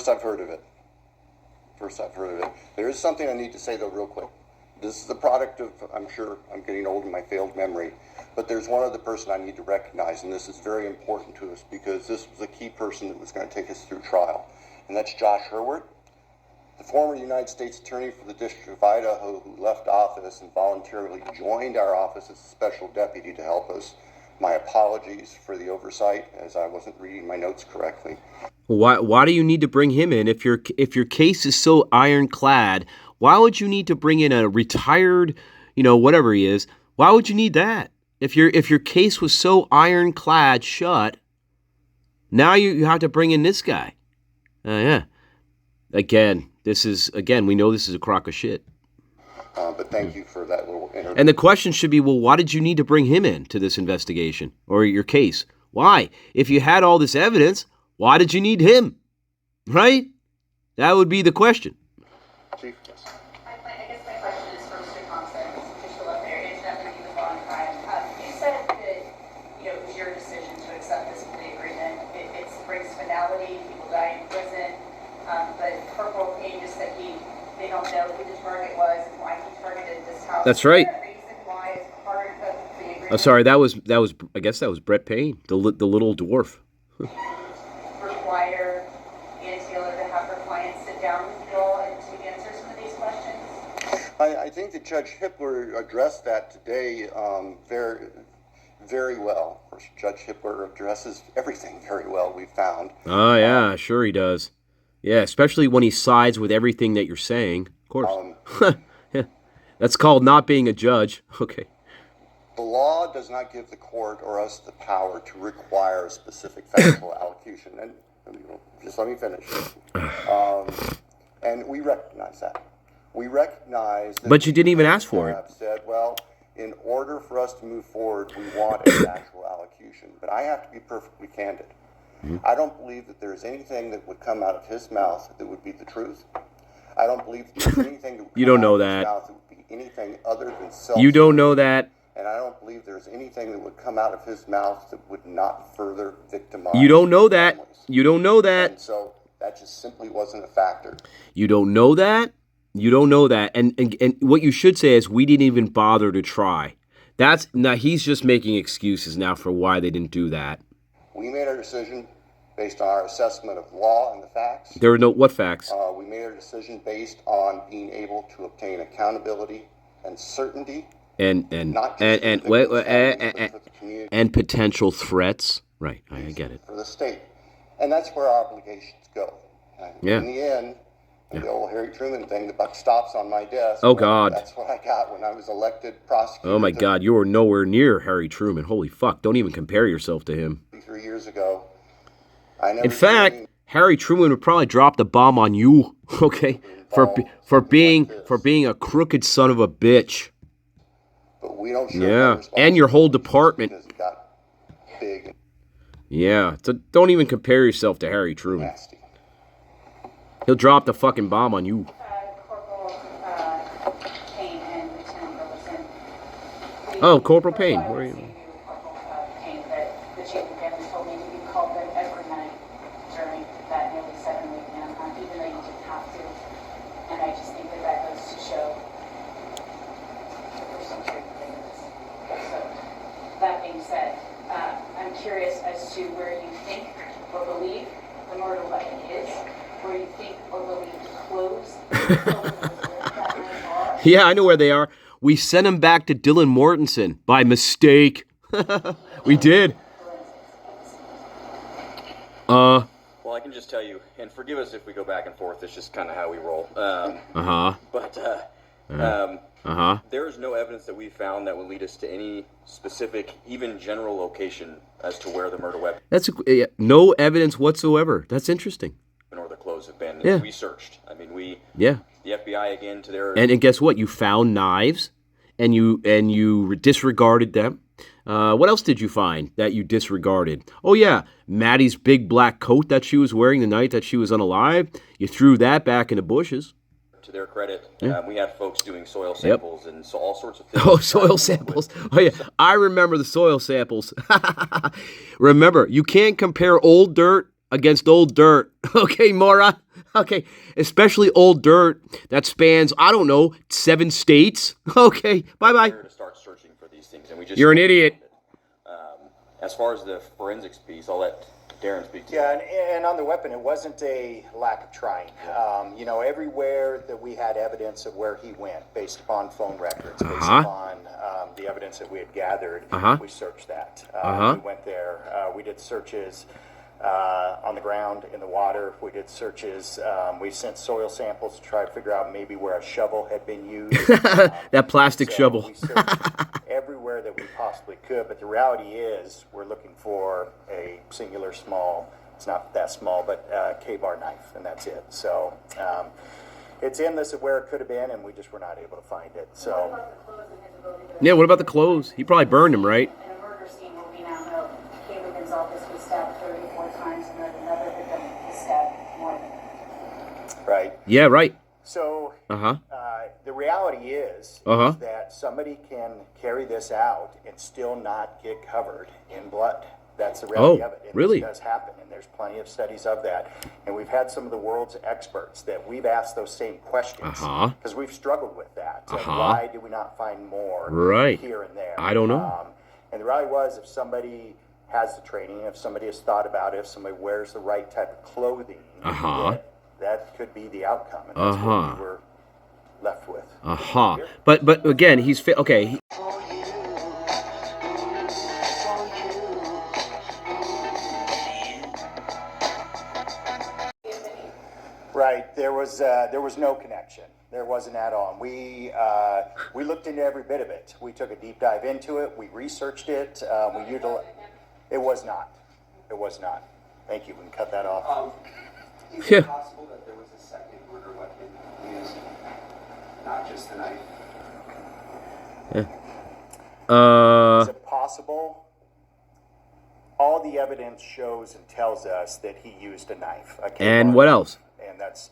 First I've heard of it. There is something I need to say, though, real quick. This is the product of, I'm sure I'm getting old in my failed memory, but there's one other person I need to recognize, and this is very important to us because this was a key person that was going to take us through trial, and that's Josh Hurwitz, the former United States Attorney for the District of Idaho who left office and voluntarily joined our office as a special deputy to help us. My apologies for the oversight, as I wasn't reading my notes correctly. Why do you need to bring him in if your case is so ironclad? Why would you need to bring in a retired, whatever he is? Why would you need that? If your case was so ironclad shut, now you have to bring in this guy. Yeah. Again, we know this is a crock of shit. But thank you for that little interview. And the question should be, well, why did you need to bring him in to this investigation or your case? Why? If you had all this evidence, why did you need him? Right? That would be the question. Chief, yes. I guess my question is for Mr. Thompson, who's still up there. It's not going to be the long time. You said that it was your decision to accept this plea agreement. It brings finality. People die in prison. But Corporal Payne just said they don't know who the target was and why he targeted this house. That's right. Is there a reason why it's part of the plea agreement? I'm sorry, that was. I guess that was Brett Payne, the little dwarf. Require Ann Taylor to have her clients sit down with you all and to answer some of these questions? I think that Judge Hippler addressed that today very, very well. Of course, Judge Hippler addresses everything very well, we found. Oh, yeah, sure he does. Yeah, especially when he sides with everything that you're saying. Of course. Yeah. That's called not being a judge. Okay. The law does not give the court or us the power to require a specific factual allocution. And just let me finish. And we recognize that. We recognize that. But you didn't even ask for it. Said, well, in order for us to move forward, we want a factual allocution. But I have to be perfectly candid. Mm-hmm. I don't believe that there is anything that would come out of his mouth that would be the truth. I don't believe that there's anything that would you come don't know out that. of his mouth that would be anything other than self. You don't know that. And I don't believe there's anything that would come out of his mouth that would not further victimize. You don't know that. families. You don't know that. And so that just simply wasn't a factor. You don't know that. You don't know that. And what you should say is we didn't even bother to try. Now he's just making excuses now for why they didn't do that. We made our decision based on our assessment of law and the facts. There were what facts? We made our decision based on being able to obtain accountability and certainty. And potential threats. Right, I get it. For the state. And that's where our obligations go. Yeah. In the end, the old Harry Truman thing, the buck stops on my desk. Oh, God. That's what I got when I was elected prosecutor. Oh, my God, you were nowhere near Harry Truman. Holy fuck, don't even compare yourself to him. 3 years ago. In fact, Harry Truman would probably drop the bomb on you, okay, for being a crooked son of a bitch. But we don't show yeah, and your whole department. Because it got big. Yeah, so don't even compare yourself to Harry Truman. Nasty. He'll drop the fucking bomb on you. Corporal Payne and Lieutenant Burleson. Oh, Corporal Payne, where are you? Corporal Payne, that the chief of family told me that you called them every night during that nearly 7-week manhunt, even though you didn't have to. And I just think that goes to show there's some truth in this. So, that being said, I'm curious as to where you think or believe the murder weapon is, where you think or believe the clothes are. Yeah, I know where they are. We sent them back to Dylan Mortensen by mistake. We did. Well, I can just tell you, and forgive us if we go back and forth. It's just kind of how we roll. There is no evidence that we found that would lead us to any specific, even general location as to where the murder weapon. That's no evidence whatsoever. That's interesting. Or the clothes have been. Yeah. We searched. I mean, Yeah. The FBI again to their. And guess what? You found knives, and you disregarded them. What else did you find that you disregarded? Oh yeah, Maddie's big black coat that she was wearing the night that she was unalive. You threw that back in the bushes. To their credit, we had folks doing soil samples and so all sorts of things. Oh, soil samples. Oh yeah, I remember the soil samples. Remember, you can't compare old dirt against old dirt. Okay, moron. Okay, especially old dirt that spans, I don't know, 7 states. Okay, bye-bye. To start searching for these things, and we just You're an idiot. As far as the forensics piece, I'll let Darren speak to Yeah, that. and on the weapon, it wasn't a lack of trying. You know, everywhere that we had evidence of where he went, based upon phone records, based upon the evidence that we had gathered, we searched that. We went there. We did searches on the ground, in the water. We did searches. We sent soil samples to try to figure out maybe where a shovel had been used. That plastic shovel. We searched everywhere that we possibly could, but the reality is we're looking for a singular small, it's not that small, but K-bar knife, and that's it. So it's endless of where it could have been, and we just were not able to find it. So. Yeah, what about the clothes? He probably burned them, right? In a murder scene where we now know Cameron's office was stabbed 34 times and then another victim was stabbed more than that. Right. Yeah, right. So Uh-huh. the reality is that somebody can carry this out and still not get covered in blood. That's the reality of it. And really? This does happen, and there's plenty of studies of that. And we've had some of the world's experts that we've asked those same questions because we've struggled with that. Why do we not find more here and there? I don't know. And the reality was, if somebody has the training, if somebody has thought about it, if somebody wears the right type of clothing, that could be the outcome. And that's what we were left with. But again, he's okay. Right. There was no connection. There wasn't at all. And we looked into every bit of it. We took a deep dive into it. We researched it. We utilized. It was not. It was not. Thank you. We can cut that off. Is it possible that there was a second murder weapon used, not just the knife? Is it possible? All the evidence shows and tells us that he used a knife. And what else? And that's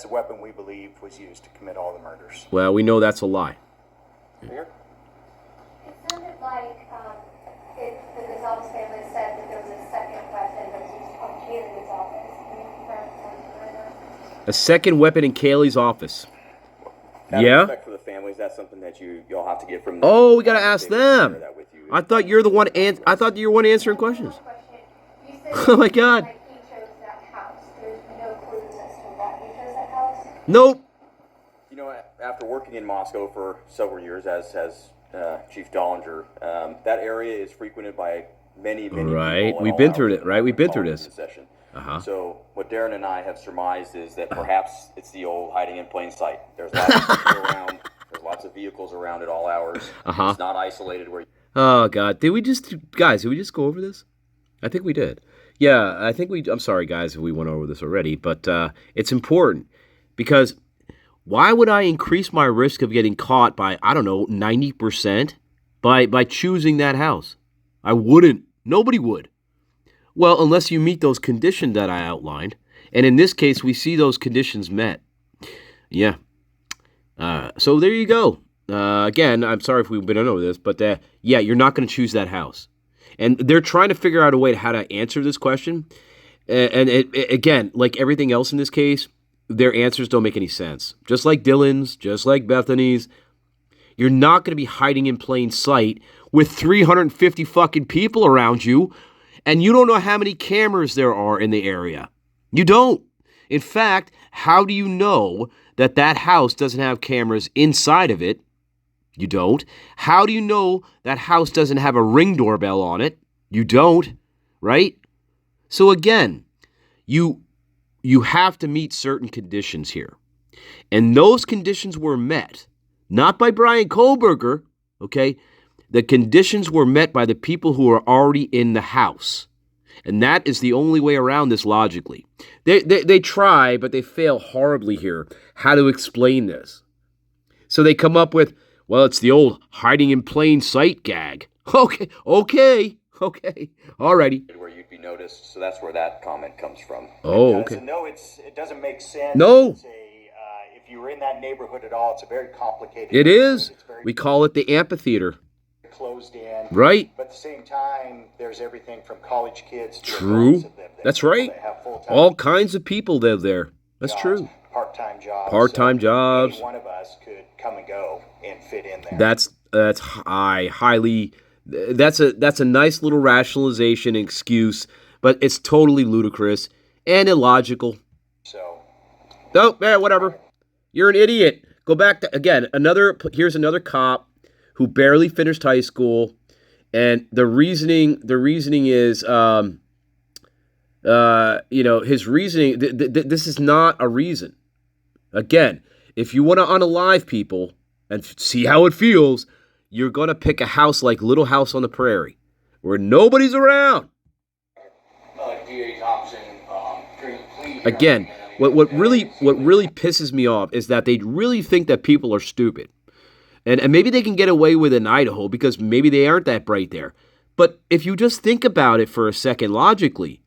a weapon we believe was used to commit all the murders. Well, we know that's a lie. Here? It sounded like the Gonzalez family said that there was a second weapon that was used on Kaylee's office. Can you confirm that? A second weapon in Kaylee's office. Out of respect for the families, that's something that you'll have to get from them. Oh, we gotta ask them. I thought you're the one. I thought you were one answering questions. Oh my God. Nope. You know, after working in Moscow for several years, as Chief Dollinger, that area is frequented by many people. Right. We've been through it. Right. We've been through this. So what Darren and I have surmised is that perhaps it's the old hiding in plain sight. There's lots of people around. There's lots of vehicles around at all hours. It's not isolated where. Oh God. Did we just go over this? I think we did. Yeah. I think we. I'm sorry, guys, if we went over this already, but it's important. Because why would I increase my risk of getting caught by, I don't know, 90% by choosing that house? I wouldn't. Nobody would. Well, unless you meet those conditions that I outlined. And in this case, we see those conditions met. Yeah. So there you go. Again, I'm sorry if we've been over this, but yeah, you're not going to choose that house. And they're trying to figure out a way to how to answer this question. And again, like everything else in this case, their answers don't make any sense. Just like Dylan's, just like Bethany's. You're not going to be hiding in plain sight with 350 fucking people around you, and you don't know how many cameras there are in the area. You don't. In fact, how do you know that that house doesn't have cameras inside of it? You don't. How do you know that house doesn't have a Ring doorbell on it? You don't, right? So again, you have to meet certain conditions here. And those conditions were met, not by Brian Kohlberger, okay? The conditions were met by the people who are already in the house. And that is the only way around this logically. They try, but they fail horribly here, how to explain this. So they come up with, well, it's the old hiding in plain sight gag. Okay, alrighty. Where you'd be noticed, so that's where that comment comes from. Oh, okay. No, it doesn't make sense. No. If you were in that neighborhood at all, it's a very complicated. It is. We call it the amphitheater. Closed in. Right. But at the same time, there's everything from college kids to True. adults that live there. That's right. They have full-time. All kinds of people live there. That's jobs, true. part-time jobs. Part-time jobs. Any one of us could come and go and fit in there. That's highly. That's a nice little rationalization excuse, but it's totally ludicrous and illogical. So. Oh, yeah, whatever. You're an idiot. Go back to again. Here's another cop who barely finished high school, and the reasoning is, his reasoning. This is not a reason. Again, if you want to unalive people and see how it feels, you're going to pick a house like Little House on the Prairie, where nobody's around. DA Thompson, Again, what really pisses me off is that they really think that people are stupid. And maybe they can get away with it in Idaho because maybe they aren't that bright there. But if you just think about it for a second logically,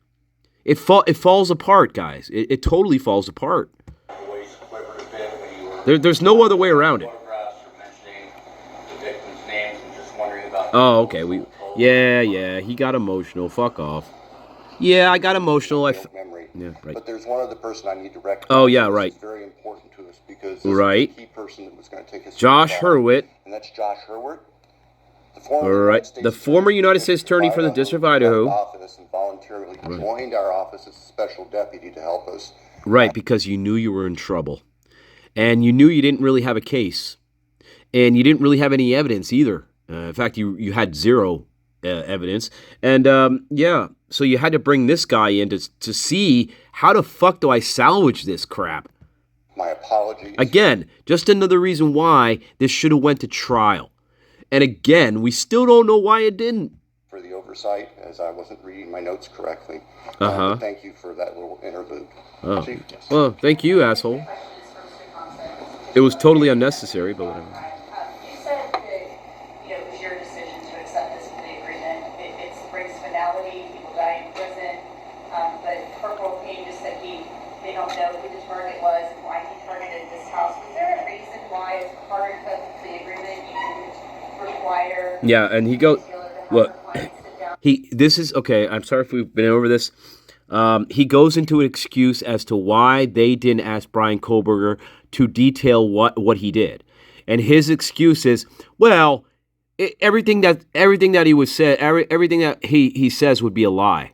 it falls apart, guys. It totally falls apart. There's no other way around it. Oh, okay. Yeah. He got emotional. Fuck off. Yeah, I got emotional. Yeah, right. But there's one other person I need to recognize. Oh, yeah, right. It's very important to us because this right. is the key person that was going to take us. Josh Hurwitz. And that's Josh Hurwitz. The former United States Attorney for the District of Idaho. Office and voluntarily joined our office as a special deputy to help us. Right, because you knew you were in trouble. And you knew you didn't really have a case. And you didn't really have any evidence either. In fact, you had zero evidence. And, so you had to bring this guy in to see how the fuck do I salvage this crap. My apologies. Again, just another reason why this should have went to trial. And again, we still don't know why it didn't. For the oversight, as I wasn't reading my notes correctly. Thank you for that little interlude. Oh. Well, thank you, asshole. It was totally unnecessary, but whatever. You said that, it was your decision to accept this plea agreement. It brings finality, people die in prison, but Corporal Payne just said they don't know who the target was and why he targeted this house. Was there a reason why, as part of the plea agreement, you didn't require... Yeah, and he goes... Look, I'm sorry if we've been over this. He goes into an excuse as to why they didn't ask Brian Koberger to detail what he did. And his excuse is, well, everything that he was said, everything that he says would be a lie.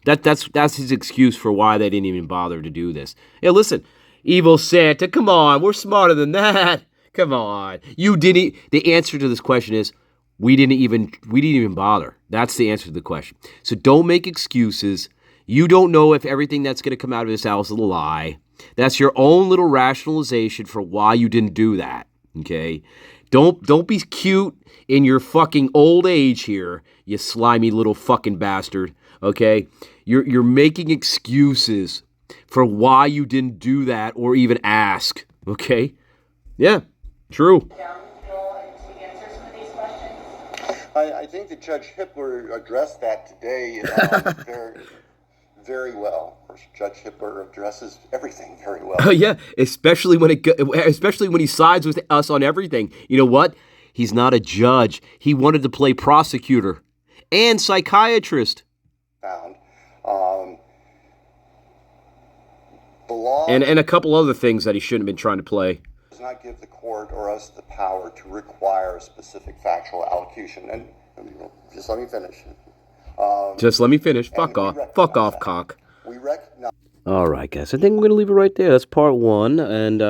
That's his excuse for why they didn't even bother to do this. Yeah, listen, evil Santa, come on, we're smarter than that. Come on. The answer to this question is we didn't even bother. That's the answer to the question. So don't make excuses. You don't know if everything that's going to come out of this house is a lie. That's your own little rationalization for why you didn't do that. Okay? Don't be cute in your fucking old age here, you slimy little fucking bastard. Okay? You're making excuses for why you didn't do that or even ask. Okay? Yeah, true. I think that Judge Hippler addressed that today very, very well. Of course, Judge Hippler addresses everything very well. Yeah, especially when he sides with us on everything. You know what? He's not a judge. He wanted to play prosecutor and psychiatrist. Found the law and a couple other things that he shouldn't have been trying to play. Does not give the court or us the power to require a specific factual allocution. And just let me finish. Just let me finish. Fuck off. Fuck off, cock. We recognize. All right, guys. I think we're gonna leave it right there. That's part one, and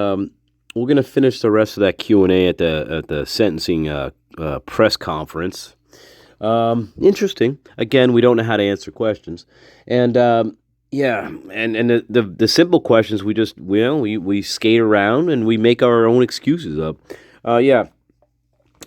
we're gonna finish the rest of that Q&A at the sentencing press conference. Interesting. Again, we don't know how to answer questions, and yeah, and the simple questions we skate around and we make our own excuses up. Yeah.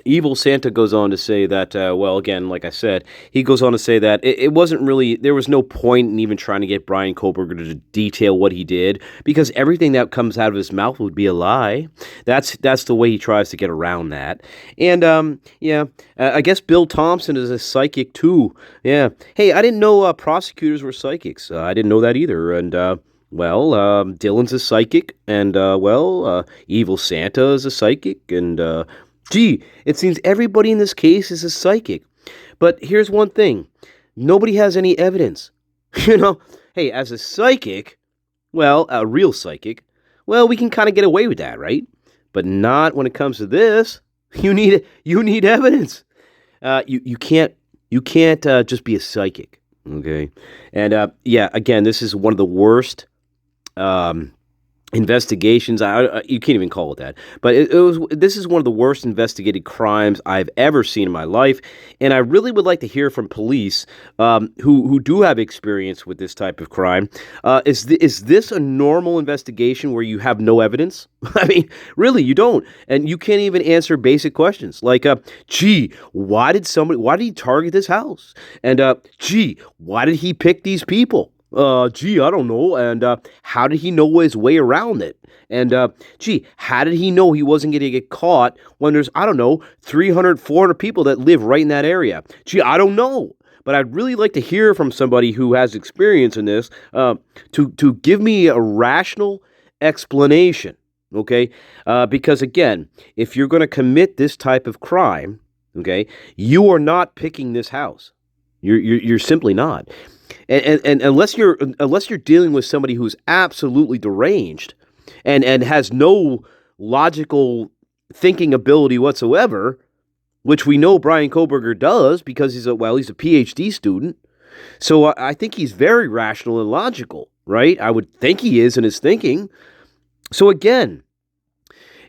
Evil Santa goes on to say that, again, like I said, he goes on to say that it wasn't really, there was no point in even trying to get Brian Koberger to detail what he did, because everything that comes out of his mouth would be a lie. That's the way he tries to get around that. And, I guess Bill Thompson is a psychic too. Yeah. Hey, I didn't know prosecutors were psychics. I didn't know that either. And, Dylan's a psychic, and, Evil Santa is a psychic, and, gee, it seems everybody in this case is a psychic. But here's one thing. Nobody has any evidence. Hey, as a psychic, well, a real psychic, well, we can kind of get away with that, right? But not when it comes to this. You need evidence. You can't just be a psychic, okay? And yeah, again, this is one of the worst investigations. You can't even call it that, but this is one of the worst investigated crimes I've ever seen in my life, and I really would like to hear from police who do have experience with this type of crime. Is this a normal investigation where you have no evidence? I mean, really, you don't, and you can't even answer basic questions like, gee, why did he target this house? And gee, why did he pick these people? Gee, I don't know. And how did he know his way around it? And gee, how did he know he wasn't going to get caught when there's, I don't know, 300, 400 people that live right in that area? Gee, I don't know. But I'd really like to hear from somebody who has experience in this to give me a rational explanation, okay? Because again, if you're going to commit this type of crime, okay, you are not picking this house. You're simply not. And unless you're dealing with somebody who's absolutely deranged and has no logical thinking ability whatsoever, which we know Brian Koberger does because he's a PhD student. So I think he's very rational and logical, right? I would think he is in his thinking. So again,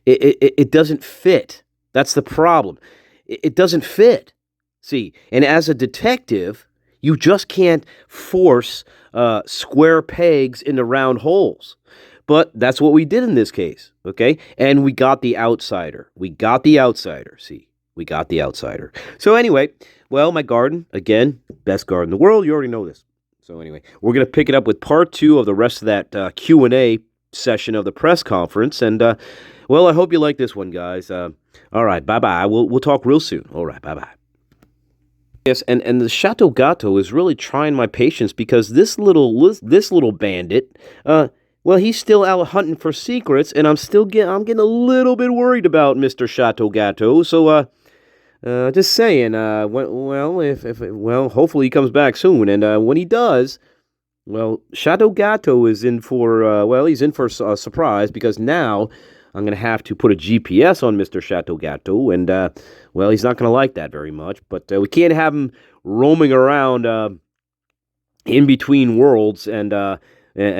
it doesn't fit. That's the problem. It doesn't fit. See, and as a detective, you just can't force square pegs into round holes. But that's what we did in this case, okay? And we got the outsider. See, we got the outsider. So anyway, well, my garden, again, best garden in the world. You already know this. So anyway, we're going to pick it up with part 2 of the rest of that Q&A session of the press conference. And, well, I hope you like this one, guys. All right, bye-bye. We'll talk real soon. All right, bye-bye. Yes, and the Chateau Gato is really trying my patience because this little bandit, well, he's still out hunting for secrets, and I'm getting a little bit worried about Mr. Chateau Gato. So, just saying, hopefully he comes back soon, and when he does, well, Chateau Gato is in for he's in for a surprise because now I'm going to have to put a GPS on Mr. Chateau Gato, and, well, he's not going to like that very much, but we can't have him roaming around in between worlds and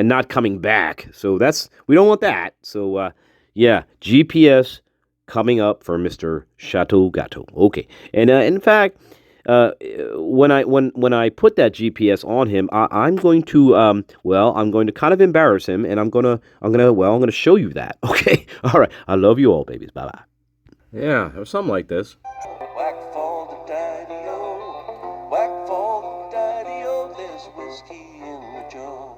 not coming back. So we don't want that. So, yeah, GPS coming up for Mr. Chateau Gato. Okay, and in fact, when I put that GPS on him, I'm going to I'm going to kind of embarrass him, and I'm gonna show you that. Okay, all right. I love you all, babies. Bye bye. Yeah, or something like this. Whack for the daddy-o, whack for the daddy-o, there's whiskey in the jar.